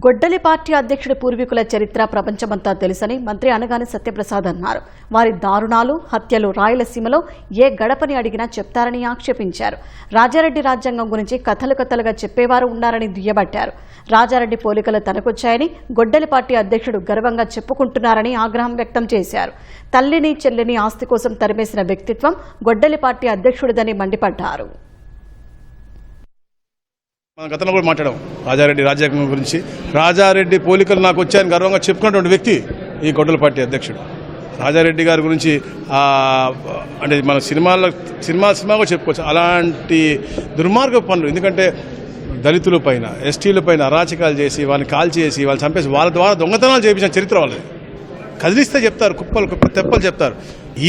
గొడ్డలి పార్టీ అధ్యక్షుడి పూర్వీకుల చరిత్ర ప్రపంచమంతా తెలుసని మంత్రి అనగాని సత్యప్రసాద్ అన్నారు. వారి దారుణాలు, హత్యలు రాయలసీమలో ఏ గడపని అడిగినా చెప్తారని ఆక్షేపించారు. రాజారెడ్డి రాజ్యాంగం గురించి కథలుగా చెప్పేవారు ఉన్నారని దుయ్యబట్టారు. రాజారెడ్డి పోలికలు తనకొచ్చాయని గొడ్డలి పార్టీ అధ్యక్షుడు గర్వంగా చెప్పుకుంటున్నారని ఆగ్రహం వ్యక్తం చేశారు. తల్లిని చెల్లిని ఆస్తి కోసం తరిమేసిన వ్యక్తిత్వం గొడ్డలి పార్టీ అధ్యక్షుడిదని మండిపడ్డారు. మన గతంలో కూడా మాట్లాడాం రాజారెడ్డి రాజ్యాంగం గురించి. రాజారెడ్డి పోలికలు నాకు వచ్చాయని గర్వంగా చెప్పుకున్నటువంటి వ్యక్తి ఈ గొడ్డలి పార్టీ అధ్యక్షుడు. రాజారెడ్డి గారి గురించి అంటే మన సినిమాగా చెప్పుకోవచ్చు. అలాంటి దుర్మార్గ పనులు, ఎందుకంటే దళితుల పైన, ఎస్టీల పైన అరాచకాలు చేసి వాళ్ళని కాల్చేసి వాళ్ళు చంపేసి వాళ్ళ ద్వారా దొంగతనాలు చేయించిన చరిత్ర వాళ్ళది. కదిలిస్తే చెప్తారు, కుప్పలు తెప్పలు చెప్తారు.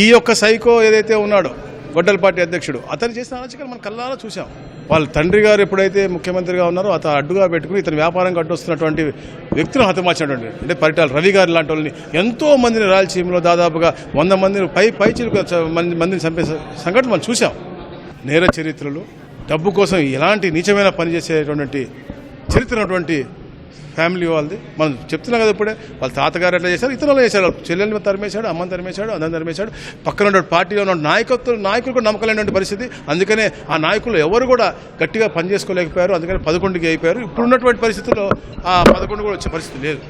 ఈ యొక్క సైకో ఏదైతే ఉన్నాడో గొడ్డలి పార్టీ అధ్యక్షుడు, అతను చేసిన అరాచకాలు మనం కళ్ళారా చూసాం. వాళ్ళ తండ్రి గారు ఎప్పుడైతే ముఖ్యమంత్రిగా ఉన్నారో అతను అడ్డుగా పెట్టుకుని ఇతను వ్యాపారంగా అడ్డొస్తున్నటువంటి వ్యక్తులను హతమార్చినటువంటి, అంటే పరిటాల రవి గారు లాంటి వాళ్ళని, ఎంతో మందిని రాయలసీమలో దాదాపుగా 100 మందిని మందిని చంపే సంఘటన మనం చూసాం. నేర చరిత్రలు, డబ్బు కోసం ఎలాంటి నీచమైన పనిచేసేటువంటి చరిత్ర ఉన్నటువంటి ఫ్యామిలీ వాళ్ళది. మనం చెప్తున్నాం కదా, ఇప్పుడే వాళ్ళ తాతగారు ఎట్లా చేశారు, ఇతరులు చేశారు. చెల్లెల్ని తరిమేశాడు, అమ్మని తరిమేశాడు, అందరిని తరిమేశాడు. పక్కన ఉన్న పార్టీలో ఉన్న నాయకులు కూడా నమ్మకం లేనటువంటి పరిస్థితి. అందుకనే ఆ నాయకులు ఎవరు కూడా గట్టిగా పనిచేసుకోలేకపోయారు. అందుకని 11కి అయిపోయారు. ఇప్పుడున్నటువంటి పరిస్థితుల్లో ఆ 11 కూడా వచ్చే పరిస్థితి లేదు.